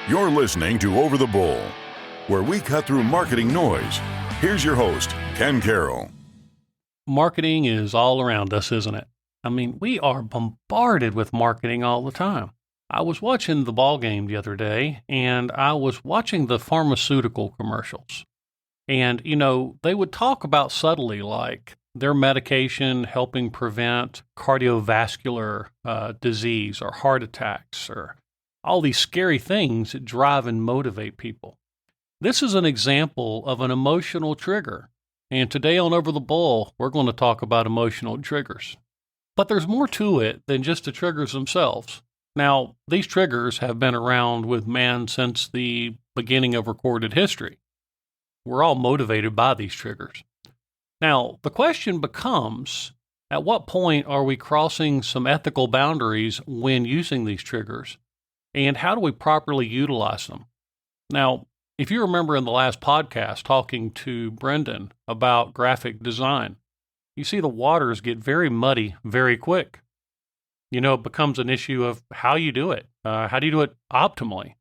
You're listening to Over the Bull, where we cut through marketing noise. Here's your host, Ken Carroll. Marketing is all around us, isn't it? I mean, we are bombarded with marketing all the time. I was watching the ball game the other day, and I was watching the pharmaceutical commercials. And, they would talk about subtly like their medication helping prevent cardiovascular disease or heart attacks or all these scary things that drive and motivate people. This is an example of an emotional trigger. And today on Over the Bull, we're going to talk about emotional triggers. But there's more to it than just the triggers themselves. Now, these triggers have been around with man since the beginning of recorded history. We're all motivated by these triggers. Now, the question becomes, at what point are we crossing some ethical boundaries when using these triggers? And how do we properly utilize them? Now, if you remember in the last podcast talking to Brendan about graphic design, you see the waters get very muddy very quick. It becomes an issue of how you do it. How do you do it optimally?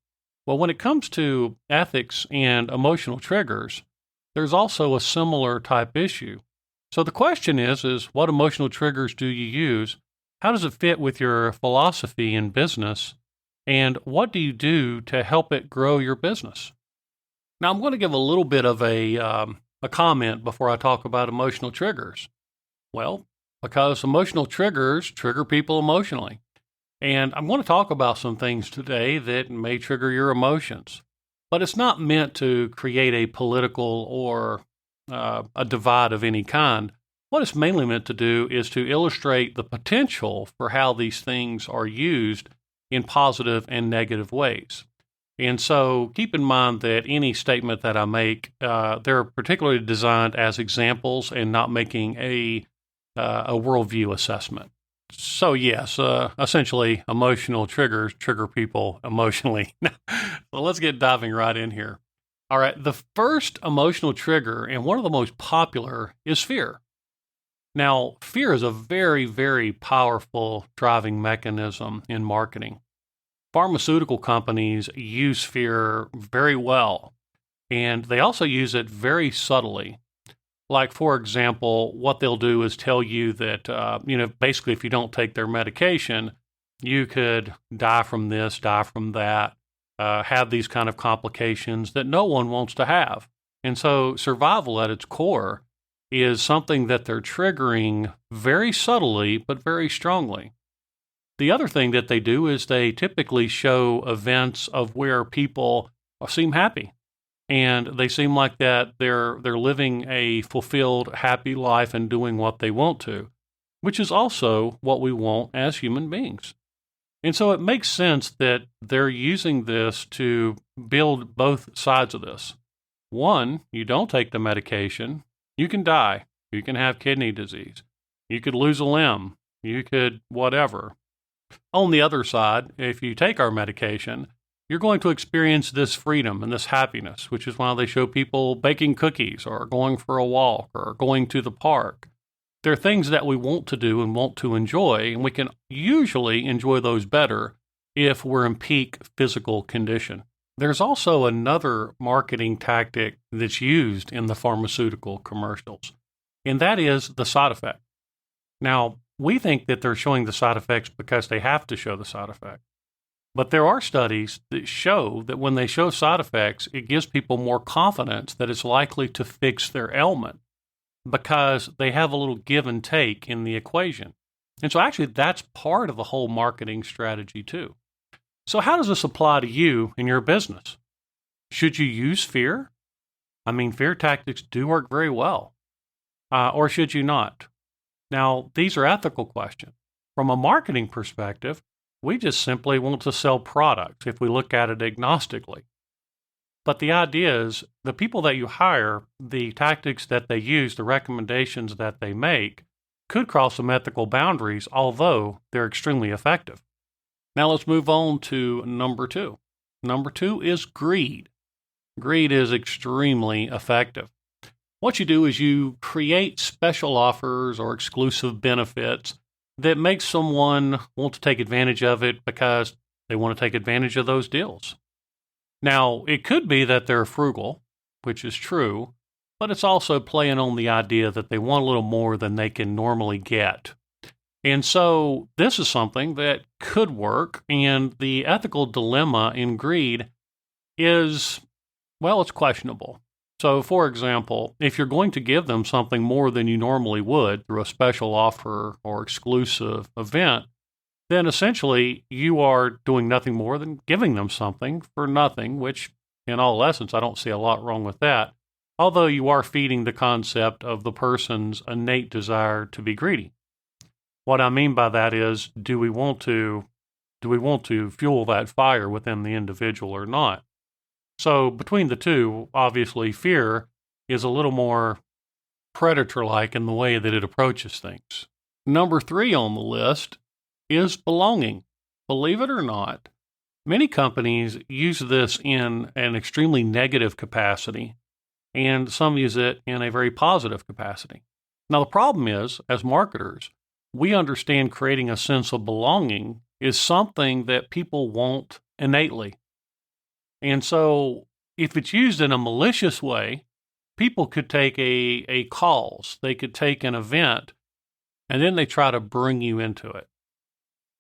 Well, when it comes to ethics and emotional triggers, there's also a similar type issue. So the question is what emotional triggers do you use? How does it fit with your philosophy in business? And what do you do to help it grow your business? Now, I'm going to give a little bit of a comment before I talk about emotional triggers. Well, because emotional triggers trigger people emotionally. And I'm going to talk about some things today that may trigger your emotions. But it's not meant to create a political or a divide of any kind. What it's mainly meant to do is to illustrate the potential for how these things are used in positive and negative ways. And so keep in mind that any statement that I make, they're particularly designed as examples and not making a worldview assessment. So yes, essentially emotional triggers trigger people emotionally. So let's get diving right in here. All right, the first emotional trigger, and one of the most popular, is fear. Now, fear is a very, very powerful driving mechanism in marketing. Pharmaceutical companies use fear very well, and they also use it very subtly. Like, for example, what they'll do is tell you that, basically if you don't take their medication, you could die from this, die from that, have these kind of complications that no one wants to have. And so survival at its core is something that they're triggering very subtly, but very strongly. The other thing that they do is they typically show events of where people seem happy. And they seem like that they're living a fulfilled, happy life and doing what they want to, which is also what we want as human beings. And so it makes sense that they're using this to build both sides of this. One, you don't take the medication, you can die. You can have kidney disease. You could lose a limb. You could whatever. On the other side, if you take our medication, you're going to experience this freedom and this happiness, which is why they show people baking cookies or going for a walk or going to the park. There are things that we want to do and want to enjoy, and we can usually enjoy those better if we're in peak physical condition. There's also another marketing tactic that's used in the pharmaceutical commercials, and that is the side effect. Now, we think that they're showing the side effects because they have to show the side effect. But there are studies that show that when they show side effects, it gives people more confidence that it's likely to fix their ailment because they have a little give and take in the equation. And so actually that's part of the whole marketing strategy too. So how does this apply to you in your business? Should you use fear? I mean, fear tactics do work very well. Or should you not? Now, these are ethical questions. From a marketing perspective, we just simply want to sell products if we look at it agnostically. But the idea is the people that you hire, the tactics that they use, the recommendations that they make could cross some ethical boundaries, although they're extremely effective. Now let's move on to number 2. Number 2 is greed. Greed is extremely effective. What you do is you create special offers or exclusive benefits that make someone want to take advantage of it because they want to take advantage of those deals. Now, it could be that they're frugal, which is true, but it's also playing on the idea that they want a little more than they can normally get. And so this is something that could work, and the ethical dilemma in greed is, well, it's questionable. So, for example, if you're going to give them something more than you normally would through a special offer or exclusive event, then essentially you are doing nothing more than giving them something for nothing, which in all essence, I don't see a lot wrong with that. Although you are feeding the concept of the person's innate desire to be greedy. What I mean by that is, do we want to fuel that fire within the individual or not? So between the two, obviously fear is a little more predator-like in the way that it approaches things. Number 3 on the list is belonging. Believe it or not, many companies use this in an extremely negative capacity, and some use it in a very positive capacity. Now, the problem is, as marketers, we understand creating a sense of belonging is something that people want innately. And so if it's used in a malicious way, people could take a cause, they could take an event, and then they try to bring you into it.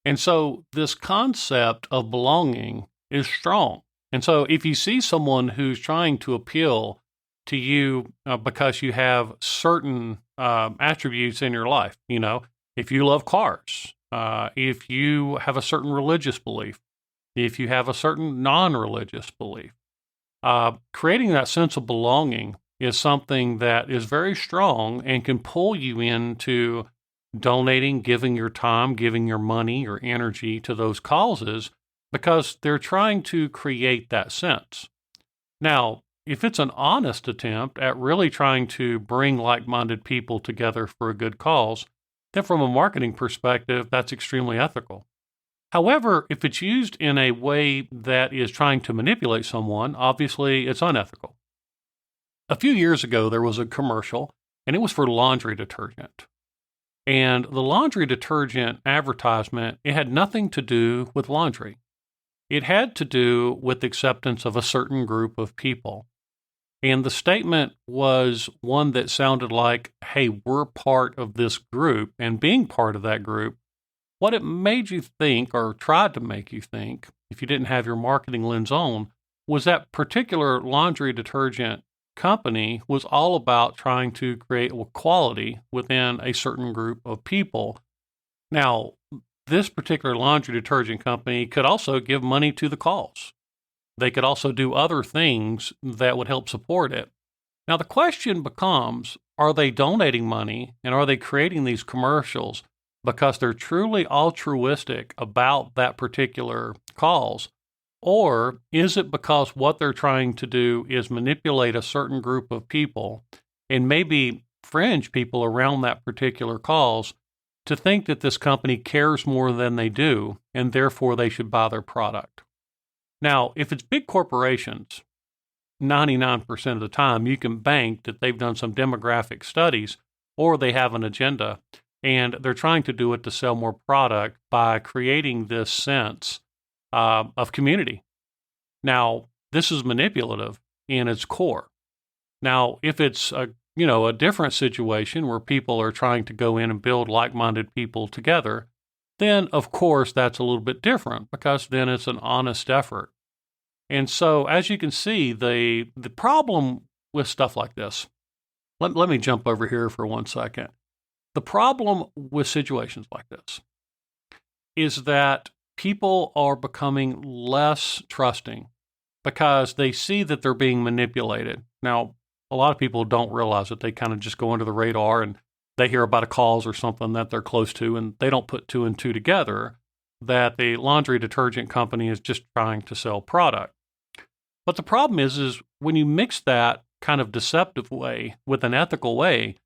And so this concept of belonging is strong. And so if you see someone who's trying to appeal to you because you have certain attributes in your life, if you love cars, if you have a certain religious belief, if you have a certain non-religious belief, creating that sense of belonging is something that is very strong and can pull you into donating, giving your time, giving your money, your energy to those causes because they're trying to create that sense. Now, if it's an honest attempt at really trying to bring like-minded people together for a good cause, then from a marketing perspective, that's extremely ethical. However, if it's used in a way that is trying to manipulate someone, obviously it's unethical. A few years ago, there was a commercial, and it was for laundry detergent. And the laundry detergent advertisement, it had nothing to do with laundry. It had to do with the acceptance of a certain group of people. And the statement was one that sounded like, hey, we're part of this group, and being part of that group, what it made you think, or tried to make you think, if you didn't have your marketing lens on, was that particular laundry detergent company was all about trying to create equality within a certain group of people. Now, this particular laundry detergent company could also give money to the cause. They could also do other things that would help support it. Now, the question becomes, are they donating money and are they creating these commercials because they're truly altruistic about that particular cause? Or is it because what they're trying to do is manipulate a certain group of people and maybe fringe people around that particular cause to think that this company cares more than they do and therefore they should buy their product? Now, if it's big corporations, 99% of the time you can bank that they've done some demographic studies or they have an agenda and they're trying to do it to sell more product by creating this sense of community. Now, this is manipulative in its core. Now, if it's a different situation where people are trying to go in and build like-minded people together, then of course that's a little bit different because then it's an honest effort. And so, as you can see, the problem with stuff like this, let me jump over here for 1 second. The problem with situations like this is that people are becoming less trusting because they see that they're being manipulated. Now, a lot of people don't realize it. They kind of just go under the radar and they hear about a cause or something that they're close to, and they don't put 2 and 2 together that the laundry detergent company is just trying to sell product. But the problem is when you mix that kind of deceptive way with an ethical way,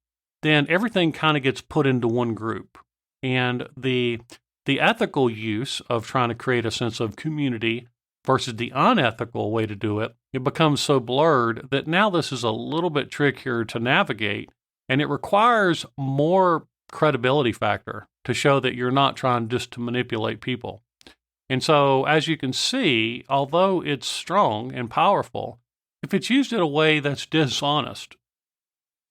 then everything kind of gets put into one group. And the ethical use of trying to create a sense of community versus the unethical way to do it, it becomes so blurred that now this is a little bit trickier to navigate, and it requires more credibility factor to show that you're not trying just to manipulate people. And so, as you can see, although it's strong and powerful, if it's used in a way that's dishonest,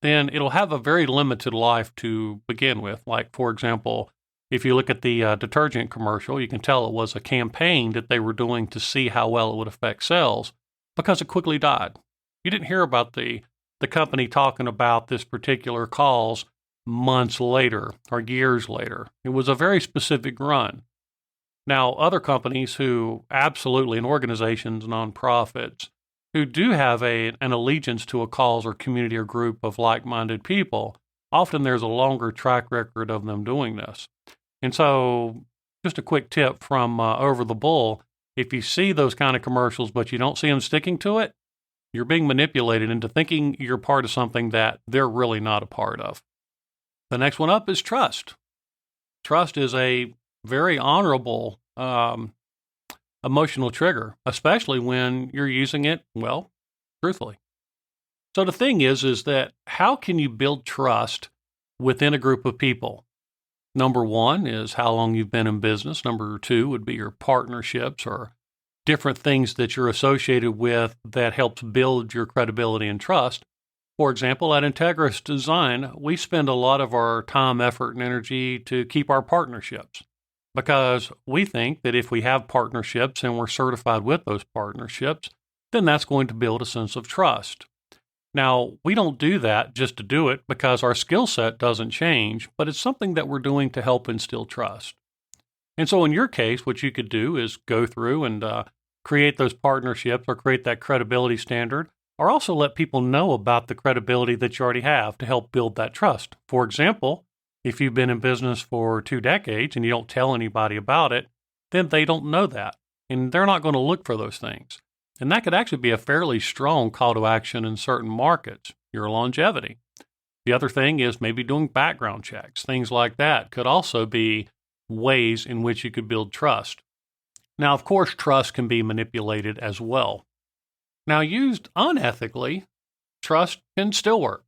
then it'll have a very limited life to begin with. Like, for example, if you look at the detergent commercial, you can tell it was a campaign that they were doing to see how well it would affect sales because it quickly died. You didn't hear about the company talking about this particular cause months later or years later. It was a very specific run. Now, other companies who absolutely, and organizations, nonprofits, who do have an allegiance to a cause or community or group of like-minded people, often there's a longer track record of them doing this. And so, just a quick tip from Over the Bull, if you see those kind of commercials but you don't see them sticking to it, you're being manipulated into thinking you're part of something that they're really not a part of. The next one up is trust. Trust is a very honorable emotional trigger, especially when you're using it, well, truthfully. So the thing is that how can you build trust within a group of people? Number one is how long you've been in business. Number two would be your partnerships or different things that you're associated with that helps build your credibility and trust. For example, at Integris Design, we spend a lot of our time, effort, and energy to keep our partnerships because we think that if we have partnerships and we're certified with those partnerships, then that's going to build a sense of trust. Now, we don't do that just to do it because our skill set doesn't change, but it's something that we're doing to help instill trust. And so in your case, what you could do is go through and create those partnerships or create that credibility standard, or also let people know about the credibility that you already have to help build that trust. For example, if you've been in business for 2 decades and you don't tell anybody about it, then they don't know that, and they're not going to look for those things. And that could actually be a fairly strong call to action in certain markets, your longevity. The other thing is maybe doing background checks. Things like that could also be ways in which you could build trust. Now, of course, trust can be manipulated as well. Now, used unethically, trust can still work.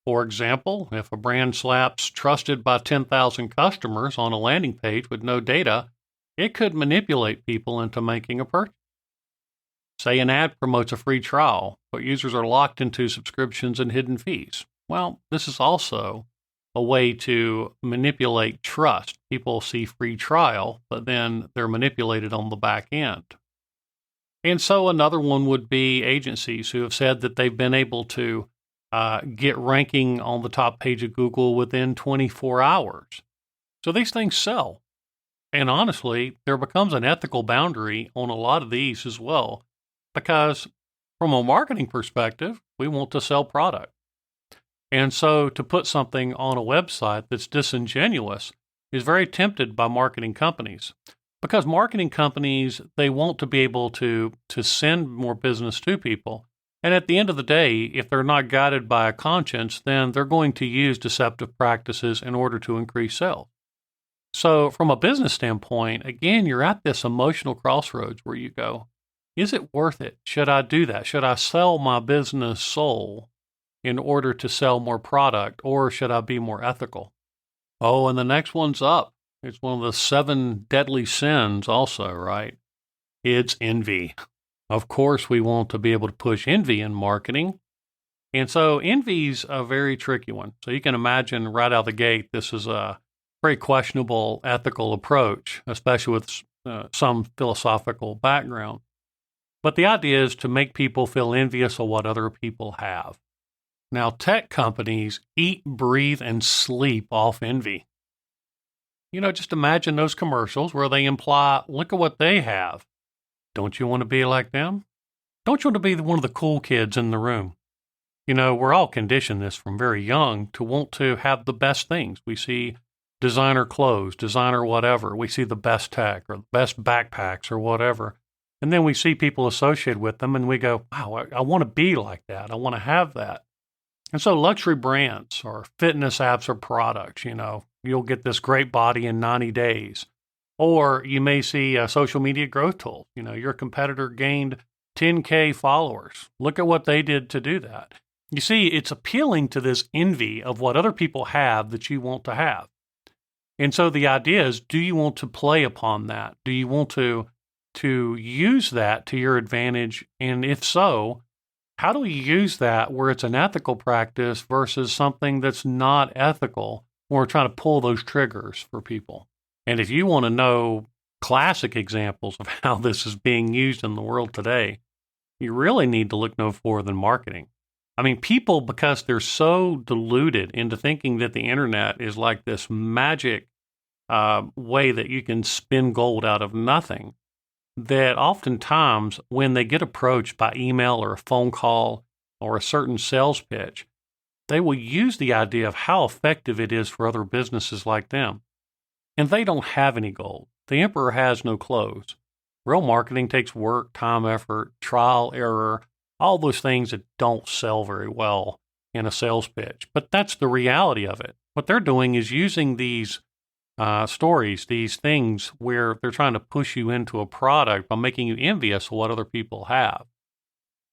For example, if a brand slaps trusted by 10,000 customers on a landing page with no data, it could manipulate people into making a purchase. Say an ad promotes a free trial, but users are locked into subscriptions and hidden fees. Well, this is also a way to manipulate trust. People see free trial, but then they're manipulated on the back end. And so another one would be agencies who have said that they've been able to get ranking on the top page of Google within 24 hours. So these things sell. And honestly, there becomes an ethical boundary on a lot of these as well, because from a marketing perspective, we want to sell product. And so to put something on a website that's disingenuous is very tempted by marketing companies. Because marketing companies, they want to be able to send more business to people. And at the end of the day, if they're not guided by a conscience, then they're going to use deceptive practices in order to increase sales. So from a business standpoint, again, you're at this emotional crossroads where you go, is it worth it? Should I do that? Should I sell my business soul in order to sell more product, or should I be more ethical? Oh, and the next one's up. It's one of the 7 deadly sins also, right? It's envy. Of course, we want to be able to push envy in marketing. And so envy's a very tricky one. So you can imagine right out of the gate, this is a very questionable ethical approach, especially with some philosophical background. But the idea is to make people feel envious of what other people have. Now, tech companies eat, breathe, and sleep off envy. You know, just imagine those commercials where they imply, look at what they have. Don't you want to be like them? Don't you want to be one of the cool kids in the room? You know, we're all conditioned this from very young to want to have the best things. We see designer clothes, designer whatever. We see the best tech or the best backpacks or whatever. And then we see people associated with them and we go, wow, I want to be like that. I want to have that. And so luxury brands or fitness apps or products, you know, you'll get this great body in 90 days. Or you may see a social media growth tool. You know, your competitor gained 10K followers. Look at what they did to do that. You see, it's appealing to this envy of what other people have that you want to have. And so the idea is, do you want to play upon that? Do you want to use that to your advantage? And if so, how do we use that where it's an ethical practice versus something that's not ethical, when we're trying to pull those triggers for people? And if you want to know classic examples of how this is being used in the world today, you really need to look no further than marketing. I mean, people, because they're so deluded into thinking that the internet is like this magic way that you can spin gold out of nothing, that oftentimes when they get approached by email or a phone call or a certain sales pitch, they will use the idea of how effective it is for other businesses like them. And they don't have any gold. The emperor has no clothes. Real marketing takes work, time, effort, trial, error, all those things that don't sell very well in a sales pitch. But that's the reality of it. What they're doing is using these stories, these things where they're trying to push you into a product by making you envious of what other people have.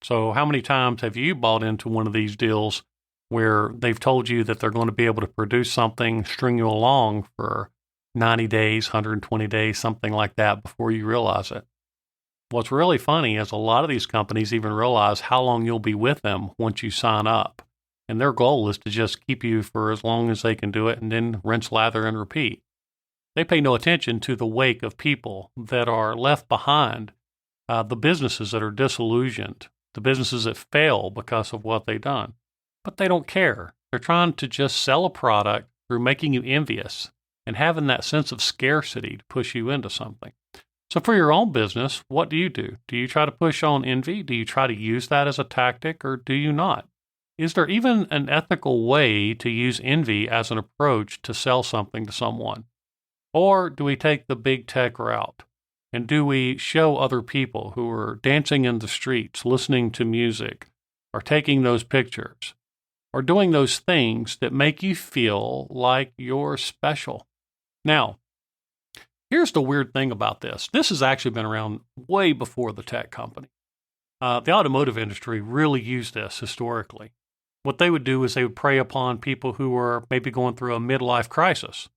So how many times have you bought into one of these deals where they've told you that they're going to be able to produce something, string you along for 90 days, 120 days, something like that before you realize it? What's really funny is a lot of these companies even realize how long you'll be with them once you sign up. And their goal is to just keep you for as long as they can do it and then rinse, lather, and repeat. They pay no attention to the wake of people that are left behind, the businesses that are disillusioned, the businesses that fail because of what they've done. But they don't care. They're trying to just sell a product through making you envious and having that sense of scarcity to push you into something. So for your own business, what do? Do you try to push on envy? Do you try to use that as a tactic, or do you not? Is there even an ethical way to use envy as an approach to sell something to someone? Or do we take the big tech route? And do we show other people who are dancing in the streets, listening to music, or taking those pictures, or doing those things that make you feel like you're special? Now, here's the weird thing about this. This has actually been around way before the tech company. The automotive industry really used this historically. What they would do is they would prey upon people who were maybe going through a midlife crisis.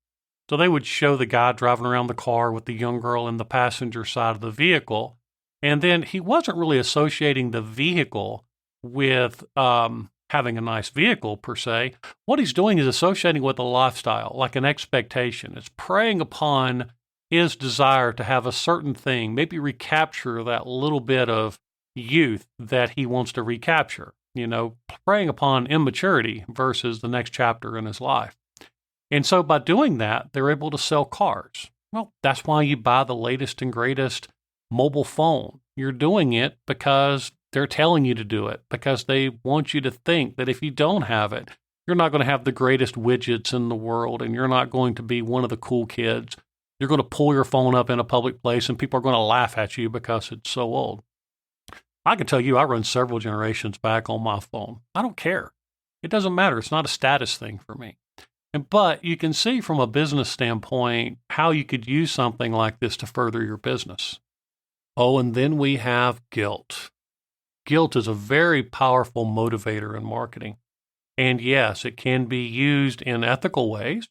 So they would show the guy driving around the car with the young girl in the passenger side of the vehicle. And then he wasn't really associating the vehicle with having a nice vehicle per se. What he's doing is associating with a lifestyle, like an expectation. It's preying upon his desire to have a certain thing, maybe recapture that little bit of youth that he wants to recapture, preying upon immaturity versus the next chapter in his life. And so by doing that, they're able to sell cars. Well, that's why you buy the latest and greatest mobile phone. You're doing it because they're telling you to do it, because they want you to think that if you don't have it, you're not going to have the greatest widgets in the world, and you're not going to be one of the cool kids. You're going to pull your phone up in a public place, and people are going to laugh at you because it's so old. I can tell you, I run several generations back on my phone. I don't care. It doesn't matter. It's not a status thing for me. But you can see from a business standpoint how you could use something like this to further your business. Oh, and then we have guilt. Guilt is a very powerful motivator in marketing. And yes, it can be used in ethical ways,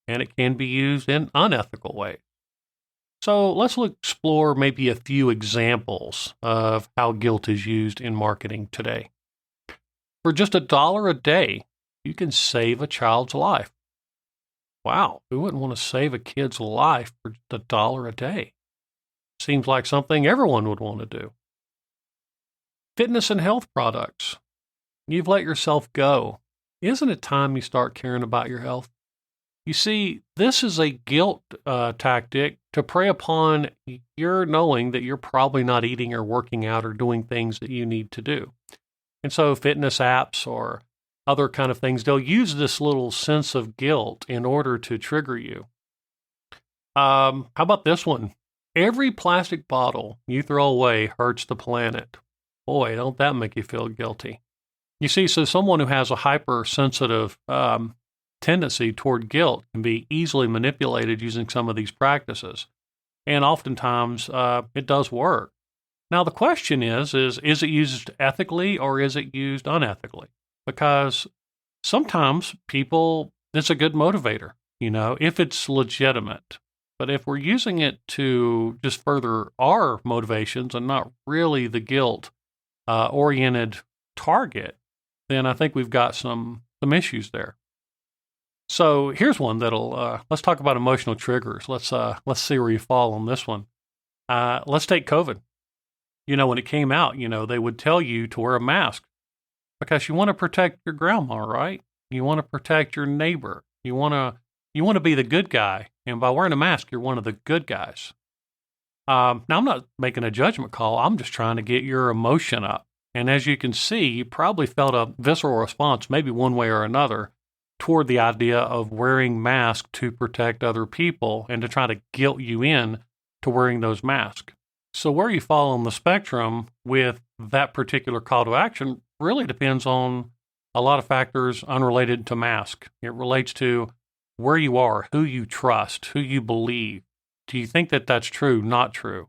and it can be used in unethical ways. So let's explore maybe a few examples of how guilt is used in marketing today. For just $1 a day, you can save a child's life. Wow, who wouldn't want to save a kid's life for just $1 a day? Seems like something everyone would want to do. Fitness and health products. You've let yourself go. Isn't it time you start caring about your health? You see, this is a guilt tactic to prey upon your knowing that you're probably not eating or working out or doing things that you need to do. And so fitness apps or other kind of things, they'll use this little sense of guilt in order to trigger you. How about this one? Every plastic bottle you throw away hurts the planet. Boy, don't that make you feel guilty. You see, so someone who has a hypersensitive tendency toward guilt can be easily manipulated using some of these practices. And oftentimes, it does work. Now, the question is it used ethically or is it used unethically? Because sometimes it's a good motivator. if it's legitimate. But if we're using it to just further our motivations and not really the guilt oriented target, then I think we've got some issues there. So here's one that'll let's talk about emotional triggers. Let's see where you fall on this one. Let's take COVID. When it came out, they would tell you to wear a mask because you want to protect your grandma, right? You want to protect your neighbor. You want to be the good guy. And by wearing a mask, you're one of the good guys. Now, I'm not making a judgment call. I'm just trying to get your emotion up. And as you can see, you probably felt a visceral response, maybe one way or another, toward the idea of wearing masks to protect other people and to try to guilt you in to wearing those masks. So where you fall on the spectrum with that particular call to action really depends on a lot of factors unrelated to mask. It relates to where you are, who you trust, who you believe. Do you think that that's true, not true?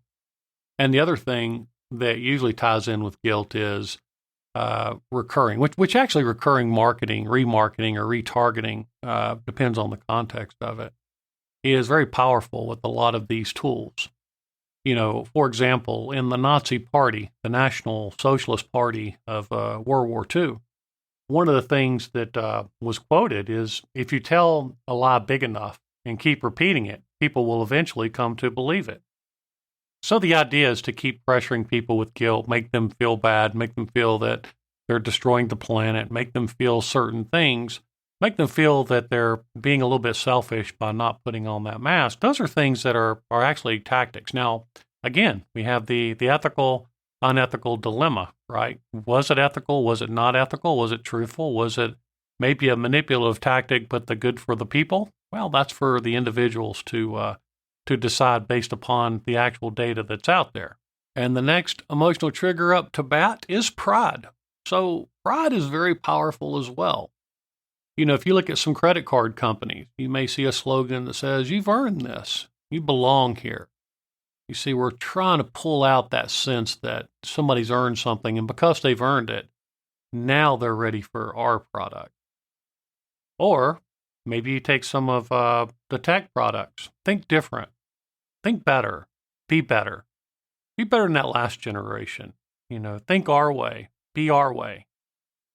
And the other thing that usually ties in with guilt is recurring, which actually recurring marketing, remarketing, or retargeting, depends on the context of it, is very powerful with a lot of these tools. For example, in the Nazi Party, the National Socialist Party of World War II, one of the things that was quoted is, if you tell a lie big enough and keep repeating it, people will eventually come to believe it. So the idea is to keep pressuring people with guilt, make them feel bad, make them feel that they're destroying the planet, make them feel certain things, make them feel that they're being a little bit selfish by not putting on that mask. Those are things that are actually tactics. Now, again, we have the ethical, unethical dilemma, right? Was it ethical? Was it not ethical? Was it truthful? Was it maybe a manipulative tactic, but the good for the people? Well, that's for the individuals to decide based upon the actual data that's out there. And the next emotional trigger up to bat is pride. So pride is very powerful as well. If you look at some credit card companies, you may see a slogan that says, "You've earned this. You belong here." You see, we're trying to pull out that sense that somebody's earned something, and because they've earned it, now they're ready for our product. Or maybe you take some of the tech products. Think different. Think better. Be better. Be better than that last generation. Think our way. Be our way.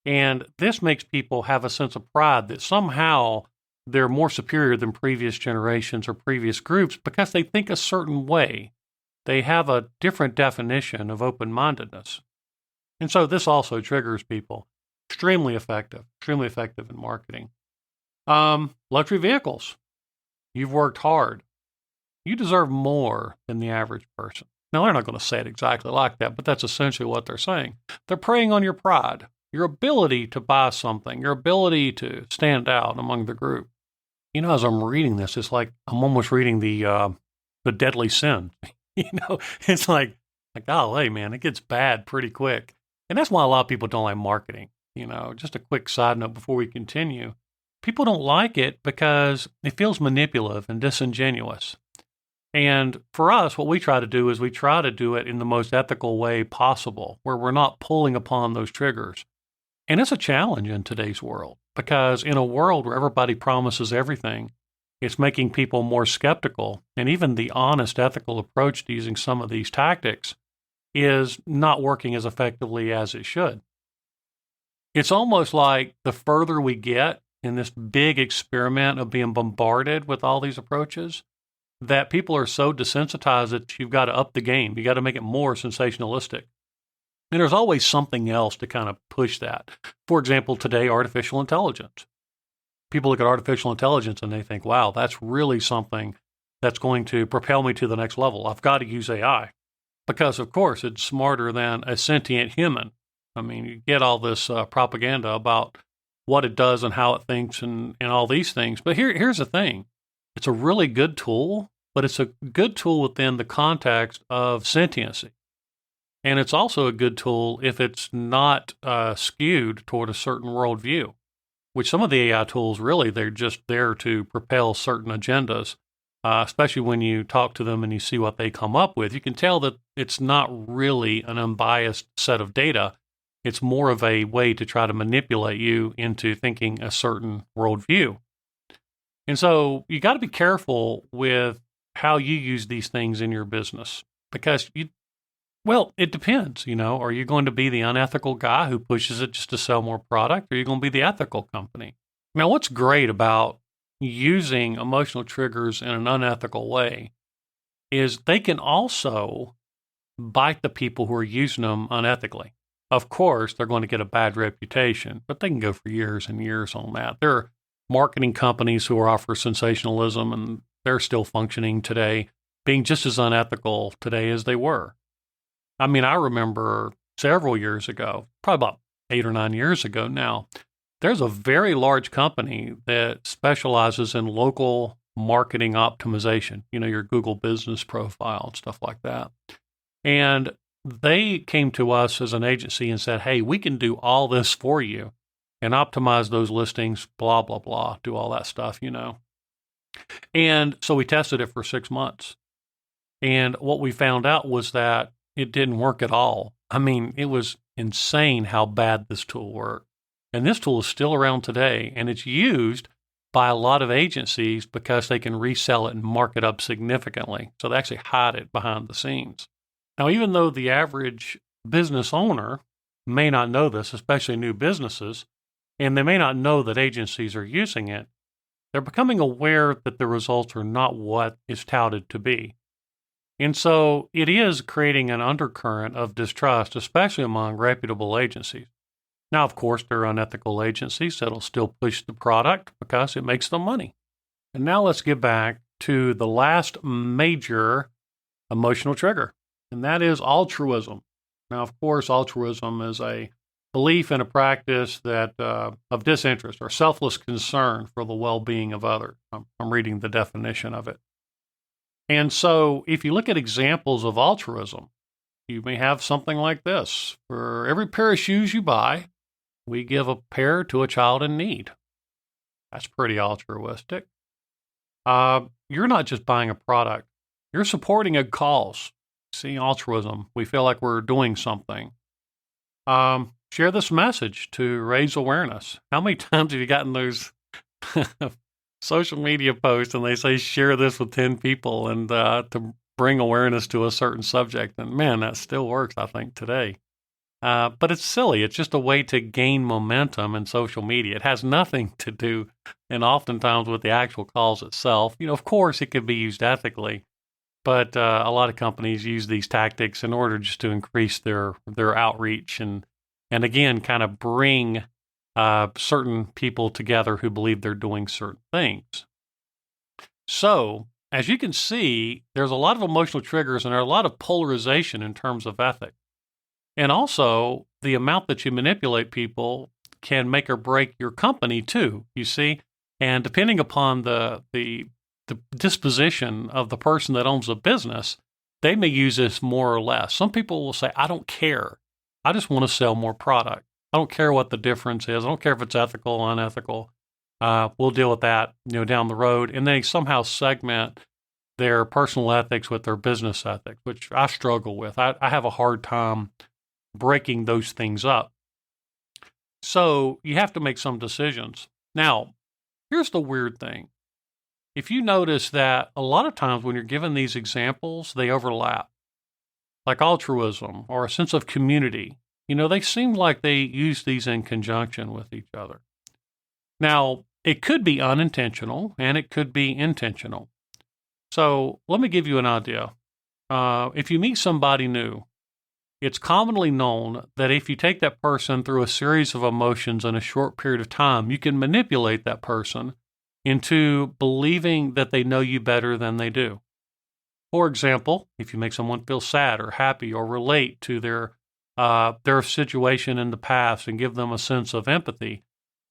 And this makes people have a sense of pride that somehow they're more superior than previous generations or previous groups because they think a certain way. They have a different definition of open-mindedness. And so this also triggers people. Extremely effective in marketing. Luxury vehicles. You've worked hard. You deserve more than the average person. Now, they're not going to say it exactly like that, but that's essentially what they're saying. They're preying on your pride, your ability to buy something, your ability to stand out among the group. As I'm reading this, it's like I'm almost reading the deadly sin. It's like, golly, man, it gets bad pretty quick. And that's why a lot of people don't like marketing. Just a quick side note before we continue. People don't like it because it feels manipulative and disingenuous. And for us, what we try to do is we try to do it in the most ethical way possible, where we're not pulling upon those triggers. And it's a challenge in today's world, because in a world where everybody promises everything, it's making people more skeptical. And even the honest, ethical approach to using some of these tactics is not working as effectively as it should. It's almost like the further we get in this big experiment of being bombarded with all these approaches, that people are so desensitized that you've got to up the game. You got to make it more sensationalistic. And there's always something else to kind of push that. For example, today, artificial intelligence. People look at artificial intelligence and they think, wow, that's really something that's going to propel me to the next level. I've got to use AI because, of course, it's smarter than a sentient human. I mean, you get all this propaganda about what it does and how it thinks and all these things. But here's the thing. It's a really good tool, but it's a good tool within the context of sentiency. And it's also a good tool if it's not skewed toward a certain worldview, which some of the AI tools, really, they're just there to propel certain agendas, especially when you talk to them and you see what they come up with. You can tell that it's not really an unbiased set of data. It's more of a way to try to manipulate you into thinking a certain worldview. And so you got to be careful with how you use these things in your business because it depends, Are you going to be the unethical guy who pushes it just to sell more product, or are you going to be the ethical company? Now, what's great about using emotional triggers in an unethical way is they can also bite the people who are using them unethically. Of course, they're going to get a bad reputation, but they can go for years and years on that. There are marketing companies who offer sensationalism, and they're still functioning today, being just as unethical today as they were. I mean, I remember several years ago, probably about 8 or 9 years ago now, there's a very large company that specializes in local marketing optimization, your Google business profile and stuff like that. And they came to us as an agency and said, hey, we can do all this for you and optimize those listings, blah, blah, blah, do all that stuff, And so we tested it for 6 months. And what we found out was that it didn't work at all. I mean, it was insane how bad this tool worked. And this tool is still around today, and it's used by a lot of agencies because they can resell it and mark it up significantly. So they actually hide it behind the scenes. Now, even though the average business owner may not know this, especially new businesses, and they may not know that agencies are using it, they're becoming aware that the results are not what is touted to be. And so it is creating an undercurrent of distrust, especially among reputable agencies. Now, of course, there are unethical agencies that'll still push the product because it makes them money. And now let's get back to the last major emotional trigger, and that is altruism. Now, of course, altruism is a belief in a practice that of disinterest or selfless concern for the well-being of others. I'm reading the definition of it. And so if you look at examples of altruism, you may have something like this. For every pair of shoes you buy, we give a pair to a child in need. That's pretty altruistic. You're not just buying a product. You're supporting a cause. See, altruism. We feel like we're doing something. Share this message to raise awareness. How many times have you gotten those social media posts and they say, share this with 10 people and to bring awareness to a certain subject? And man, that still works, I think, today. But it's silly. It's just a way to gain momentum in social media. It has nothing to do, and oftentimes, with the actual cause itself. Of course, it can be used ethically, but a lot of companies use these tactics in order just to increase their outreach and again, kind of bring certain people together who believe they're doing certain things. So, as you can see, there's a lot of emotional triggers and there's a lot of polarization in terms of ethics. And also, the amount that you manipulate people can make or break your company too, you see? And depending upon the disposition of the person that owns the business, they may use this more or less. Some people will say, I don't care. I just want to sell more product. I don't care what the difference is. I don't care if it's ethical or unethical. We'll deal with that, down the road. And they somehow segment their personal ethics with their business ethics, which I struggle with. I have a hard time breaking those things up. So you have to make some decisions. Now, here's the weird thing. If you notice that a lot of times when you're given these examples, they overlap, like altruism or a sense of community. They seem like they use these in conjunction with each other. Now, it could be unintentional and it could be intentional. So let me give you an idea. If you meet somebody new, it's commonly known that if you take that person through a series of emotions in a short period of time, you can manipulate that person into believing that they know you better than they do. For example, if you make someone feel sad or happy or relate to their situation in the past and give them a sense of empathy,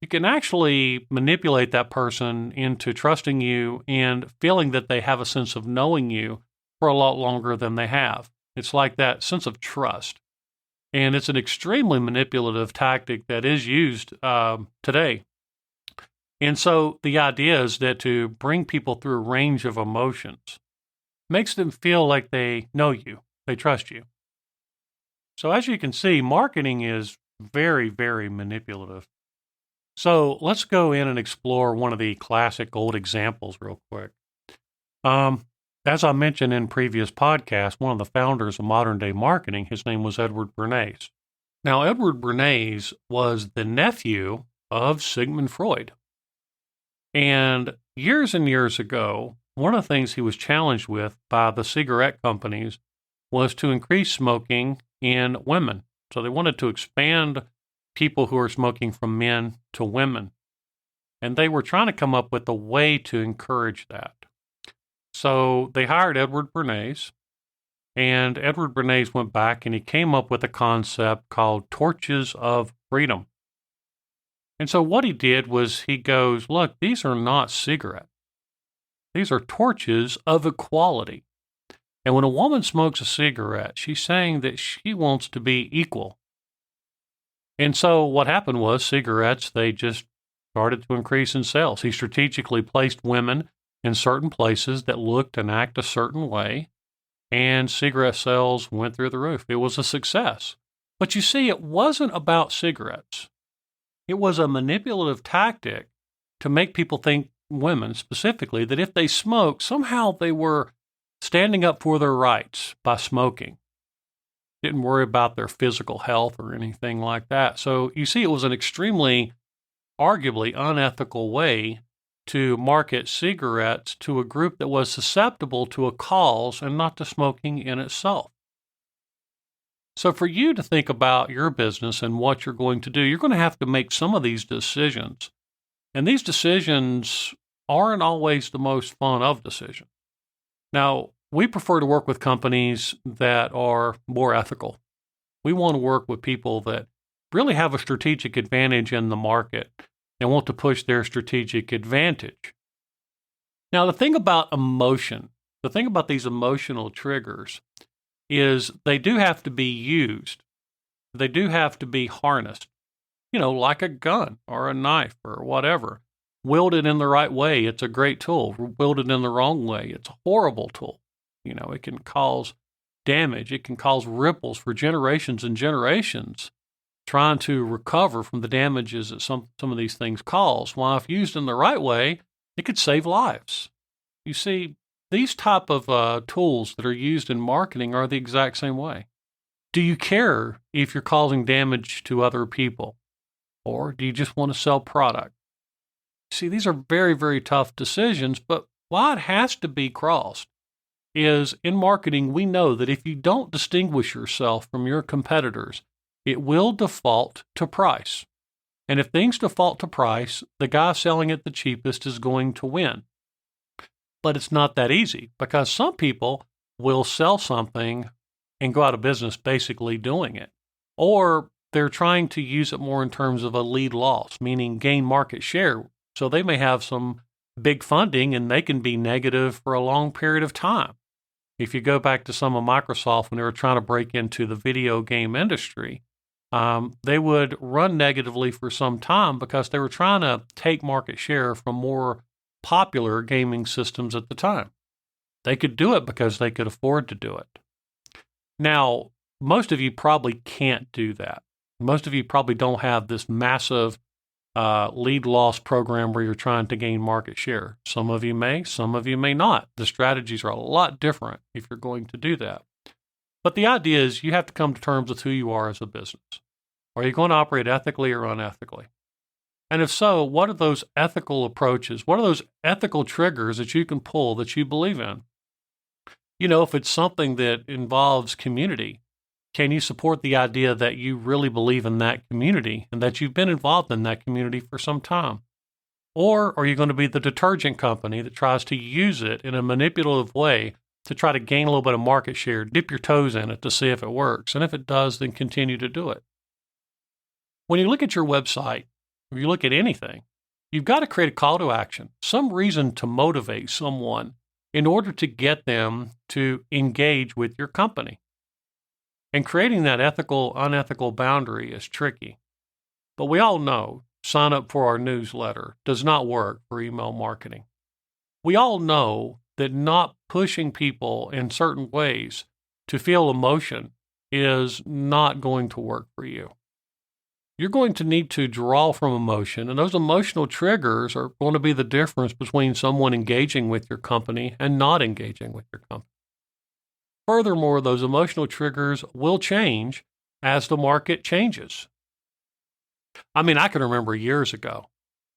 you can actually manipulate that person into trusting you and feeling that they have a sense of knowing you for a lot longer than they have. It's like that sense of trust. And it's an extremely manipulative tactic that is used today. And so the idea is that to bring people through a range of emotions makes them feel like they know you, they trust you. So as you can see, marketing is very, very manipulative. So let's go in and explore one of the classic old examples real quick. As I mentioned in previous podcasts, one of the founders of modern day marketing, his name was Edward Bernays. Now, Edward Bernays was the nephew of Sigmund Freud. And years ago, one of the things he was challenged with by the cigarette companies was to increase smoking in women. So they wanted to expand people who are smoking from men to women. And they were trying to come up with a way to encourage that. So they hired Edward Bernays, and Edward Bernays went back and he came up with a concept called torches of freedom. And so what he did was he goes, look, these are not cigarettes. These are torches of equality. And when a woman smokes a cigarette, she's saying that she wants to be equal. And so what happened was cigarettes, they just started to increase in sales. He strategically placed women in certain places that looked and act a certain way, and cigarette sales went through the roof. It was a success. But you see, it wasn't about cigarettes. It was a manipulative tactic to make people think, women specifically, that if they smoked, somehow they were standing up for their rights by smoking. Didn't worry about their physical health or anything like that. So you see, it was an extremely, arguably unethical way to market cigarettes to a group that was susceptible to a cause and not to smoking in itself. So for you to think about your business and what you're going to do, you're going to have to make some of these decisions. And these decisions aren't always the most fun of decisions. Now, we prefer to work with companies that are more ethical. We want to work with people that really have a strategic advantage in the market and want to push their strategic advantage. Now, the thing about emotion, the thing about these emotional triggers is they do have to be used. They do have to be harnessed, like a gun or a knife or whatever. Wielded in the right way, it's a great tool. Wielded in the wrong way, it's a horrible tool. It can cause damage. It can cause ripples for generations and generations trying to recover from the damages that some of these things cause. While if used in the right way, it could save lives. You see, these type of tools that are used in marketing are the exact same way. Do you care if you're causing damage to other people? Or do you just want to sell product? See, these are very, very tough decisions, but why it has to be crossed is in marketing, we know that if you don't distinguish yourself from your competitors, it will default to price. And if things default to price, the guy selling it the cheapest is going to win. But it's not that easy because some people will sell something and go out of business basically doing it. Or they're trying to use it more in terms of a lead loss, meaning gain market share. So they may have some big funding and they can be negative for a long period of time. If you go back to some of Microsoft when they were trying to break into the video game industry, they would run negatively for some time because they were trying to take market share from more popular gaming systems at the time. They could do it because they could afford to do it. Now, most of you probably can't do that. Most of you probably don't have this massive lead loss program where you're trying to gain market share. Some of you may, some of you may not. The strategies are a lot different if you're going to do that. But the idea is you have to come to terms with who you are as a business. Are you going to operate ethically or unethically? And if so, what are those ethical approaches? What are those ethical triggers that you can pull that you believe in? If it's something that involves community, can you support the idea that you really believe in that community and that you've been involved in that community for some time? Or are you going to be the detergent company that tries to use it in a manipulative way to try to gain a little bit of market share, dip your toes in it to see if it works? And if it does, then continue to do it. When you look at your website, or you look at anything, you've got to create a call to action, some reason to motivate someone in order to get them to engage with your company. And creating that ethical, unethical boundary is tricky. But we all know sign up for our newsletter does not work for email marketing. We all know that not pushing people in certain ways to feel emotion is not going to work for you. you're going to need to draw from emotion, and those emotional triggers are going to be the difference between someone engaging with your company and not engaging with your company. Furthermore, those emotional triggers will change as the market changes. I mean, I can remember years ago.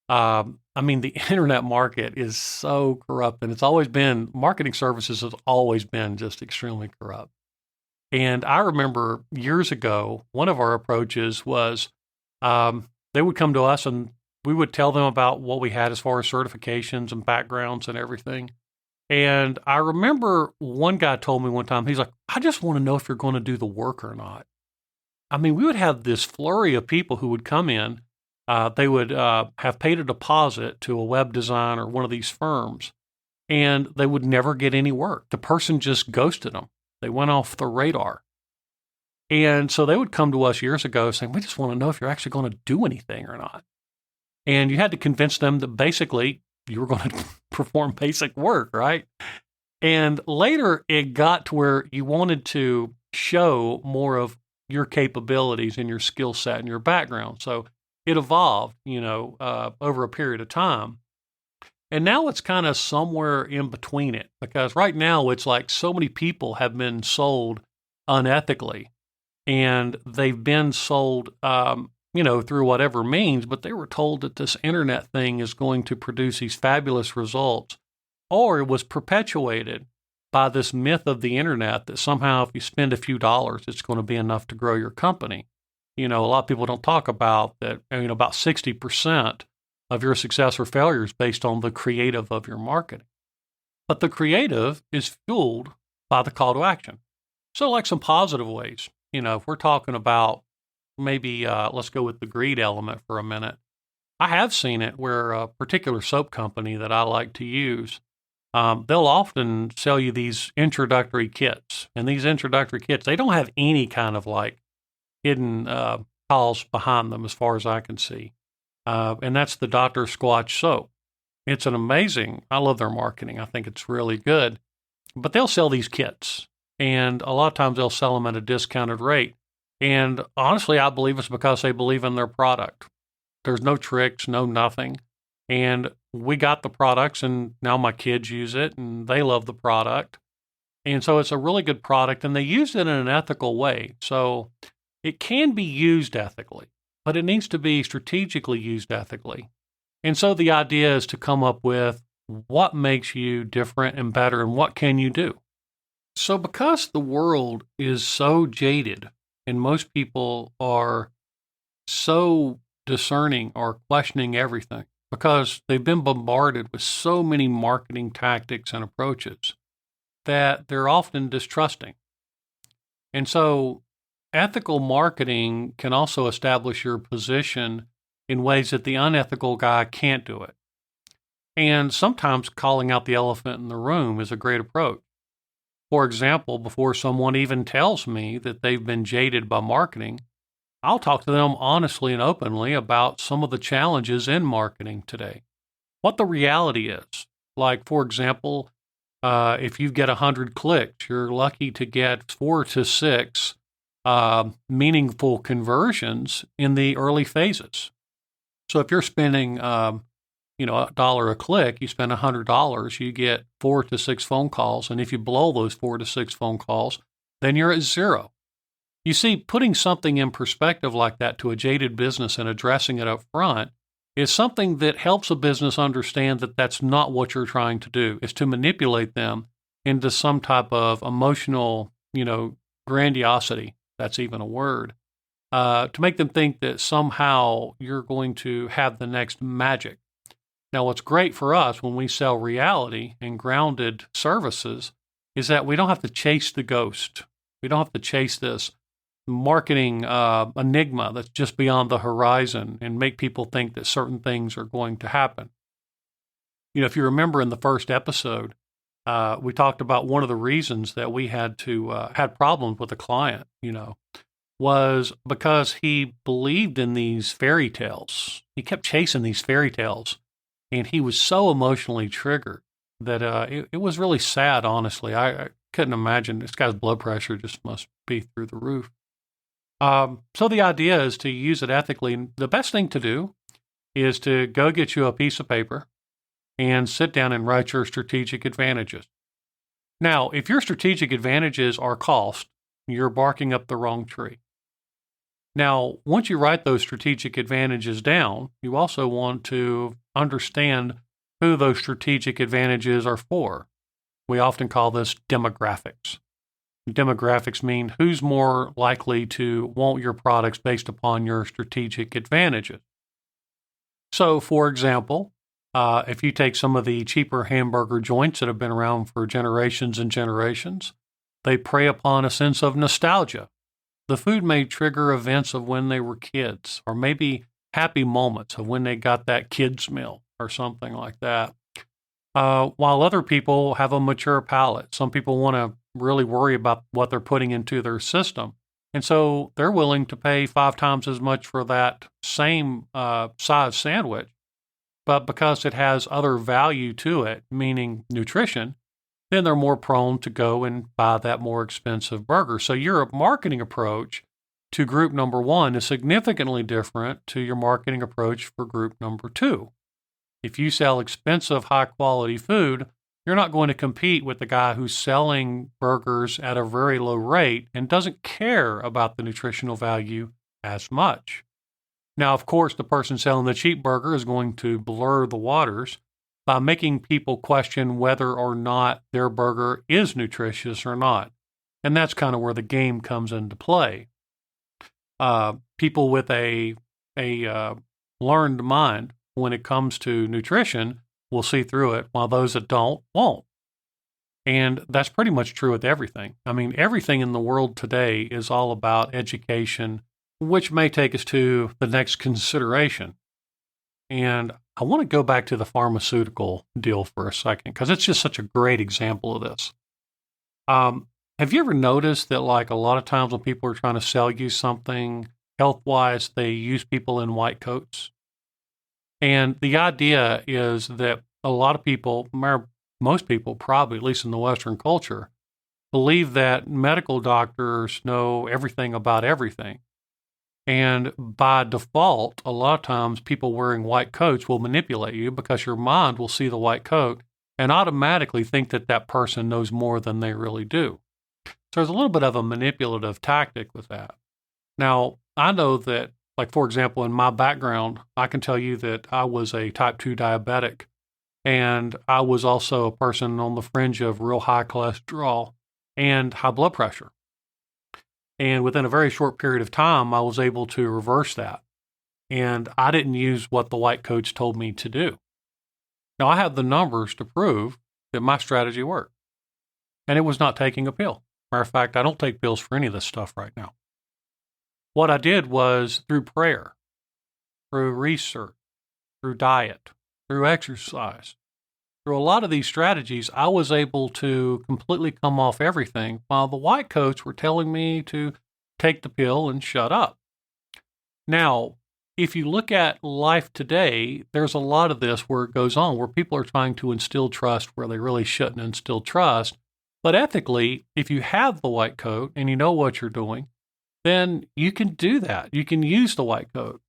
The internet market is so corrupt, and it's always been, marketing services has always been just extremely corrupt. And I remember years ago, one of our approaches was they would come to us and we would tell them about what we had as far as certifications and backgrounds and everything. And I remember one guy told me one time, he's like, I just want to know if you're going to do the work or not. I mean, we would have this flurry of people who would come in. They would have paid a deposit to a web design or one of these firms, and they would never get any work. The person just ghosted them. They went off the radar. And so they would come to us years ago saying, we just want to know if you're actually going to do anything or not. And you had to convince them that basically you were going to perform basic work, right? And later it got to where you wanted to show more of your capabilities and your skill set and your background. So it evolved, over a period of time. And now it's kind of somewhere in between it, because right now it's like so many people have been sold unethically, and they've been sold, through whatever means, but they were told that this internet thing is going to produce these fabulous results, or it was perpetuated by this myth of the internet that somehow if you spend a few dollars, it's going to be enough to grow your company. A lot of people don't talk about that, about 60% of your success or failure is based on the creative of your marketing. But the creative is fueled by the call to action. So like some positive ways, if we're talking about maybe, let's go with the greed element for a minute. I have seen it where a particular soap company that I like to use, they'll often sell you these introductory kits. And these introductory kits, they don't have any kind of like hidden cause behind them as far as I can see. And that's the Dr. Squatch soap. It's I love their marketing. I think it's really good. But they'll sell these kits, and a lot of times they'll sell them at a discounted rate. And honestly, I believe it's because they believe in their product. There's no tricks, no nothing. And we got the products, and now my kids use it, and they love the product. And so it's a really good product, and they use it in an ethical way. So it can be used ethically, but it needs to be strategically used ethically. And so the idea is to come up with what makes you different and better, and what can you do? So because the world is so jaded, and most people are so discerning or questioning everything, because they've been bombarded with so many marketing tactics and approaches, that they're often distrusting. And so ethical marketing can also establish your position in ways that the unethical guy can't do it. And sometimes calling out the elephant in the room is a great approach. For example, before someone even tells me that they've been jaded by marketing, I'll talk to them honestly and openly about some of the challenges in marketing today, what the reality is. Like, for example, if you get 100 clicks, you're lucky to get 4 to 6 meaningful conversions in the early phases. So if you're spending, $1 a click, you spend $100, you get 4 to 6 phone calls. And if you blow those 4 to 6 phone calls, then you're at zero. You see, putting something in perspective like that to a jaded business and addressing it up front is something that helps a business understand that that's not what you're trying to do. It's to manipulate them into some type of emotional, grandiosity. That's even a word. To make them think that somehow you're going to have the next magic. Now, what's great for us when we sell reality and grounded services is that we don't have to chase the ghost. We don't have to chase this marketing enigma that's just beyond the horizon and make people think that certain things are going to happen. If you remember in the first episode, we talked about one of the reasons that we had problems with a client, was because he believed in these fairy tales. He kept chasing these fairy tales, and he was so emotionally triggered that it was really sad, honestly. I couldn't imagine. This guy's blood pressure just must be through the roof. So the idea is to use it ethically. And the best thing to do is to go get you a piece of paper and sit down and write your strategic advantages. Now, if your strategic advantages are cost, you're barking up the wrong tree. Now, once you write those strategic advantages down, you also want to understand who those strategic advantages are for. We often call this demographics. Demographics mean who's more likely to want your products based upon your strategic advantages. So, for example, if you take some of the cheaper hamburger joints that have been around for generations and generations, they prey upon a sense of nostalgia. The food may trigger events of when they were kids, or maybe happy moments of when they got that kids' meal or something like that. While other people have a mature palate. Some people want to really worry about what they're putting into their system. And so they're willing to pay 5 times as much for that same size sandwich. But because it has other value to it, meaning nutrition, then they're more prone to go and buy that more expensive burger. So your marketing approach to group number 1 is significantly different to your marketing approach for group number 2. If you sell expensive, high-quality food, you're not going to compete with the guy who's selling burgers at a very low rate and doesn't care about the nutritional value as much. Now, of course, the person selling the cheap burger is going to blur the waters by making people question whether or not their burger is nutritious or not. And that's kind of where the game comes into play. People with a learned mind when it comes to nutrition will see through it, while those that don't won't. And that's pretty much true with everything. I mean, everything in the world today is all about education, which may take us to the next consideration. And I want to go back to the pharmaceutical deal for a second, because it's just such a great example of this. Have you ever noticed that, like, a lot of times when people are trying to sell you something health-wise, they use people in white coats? And the idea is that a lot of people, most people probably, at least in the Western culture, believe that medical doctors know everything about everything. And by default, a lot of times people wearing white coats will manipulate you because your mind will see the white coat and automatically think that that person knows more than they really do. So there's a little bit of a manipulative tactic with that. Now, I know that, like, for example, in my background, I can tell you that I was a type 2 diabetic, and I was also a person on the fringe of real high cholesterol and high blood pressure. And within a very short period of time, I was able to reverse that. And I didn't use what the white coats told me to do. Now, I have the numbers to prove that my strategy worked. And it was not taking a pill. Matter of fact, I don't take pills for any of this stuff right now. What I did was through prayer, through research, through diet, through exercise, through a lot of these strategies, I was able to completely come off everything, while the white coats were telling me to take the pill and shut up. Now, if you look at life today, there's a lot of this where it goes on, where people are trying to instill trust where they really shouldn't instill trust. But ethically, if you have the white coat and you know what you're doing, then you can do that. You can use the white coat.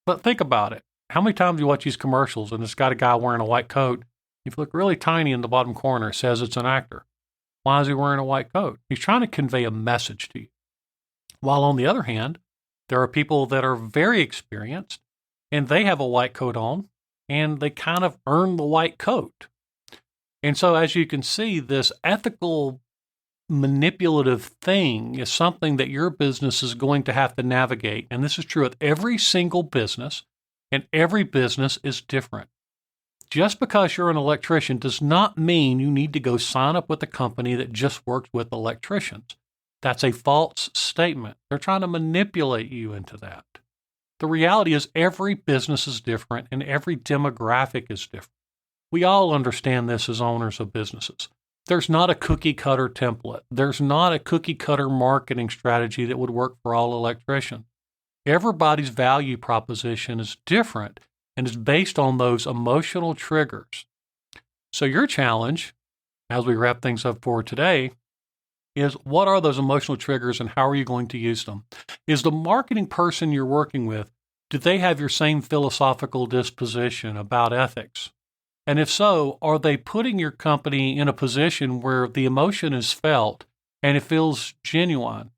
But think about it. How many times do you watch these commercials and it's got a guy wearing a white coat? If you look really tiny in the bottom corner, it says it's an actor. Why is he wearing a white coat? He's trying to convey a message to you. While on the other hand, there are people that are very experienced and they have a white coat on and they kind of earn the white coat. And so as you can see, this ethical manipulative thing is something that your business is going to have to navigate. And this is true with every single business, and every business is different. Just because you're an electrician does not mean you need to go sign up with a company that just works with electricians. That's a false statement. They're trying to manipulate you into that. The reality is every business is different and every demographic is different. We all understand this as owners of businesses. There's not a cookie cutter template. There's not a cookie cutter marketing strategy that would work for all electricians. Everybody's value proposition is different and is based on those emotional triggers. So your challenge, as we wrap things up for today, is what are those emotional triggers and how are you going to use them? Is the marketing person you're working with, do they have your same philosophical disposition about ethics? And if so, are they putting your company in a position where the emotion is felt and it feels genuine?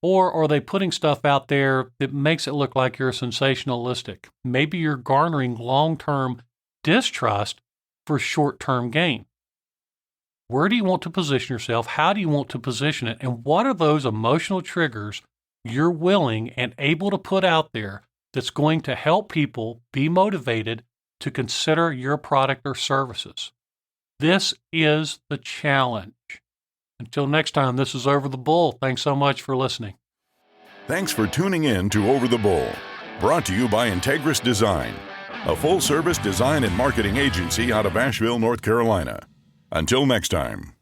Or are they putting stuff out there that makes it look like you're sensationalistic? Maybe you're garnering long-term distrust for short-term gain. Where do you want to position yourself? How do you want to position it? And what are those emotional triggers you're willing and able to put out there that's going to help people be motivated to consider your product or services? This is the challenge. Until next time, this is Over the Bull. Thanks so much for listening. Thanks for tuning in to Over the Bull, brought to you by Integris Design, a full-service design and marketing agency out of Asheville, North Carolina. Until next time.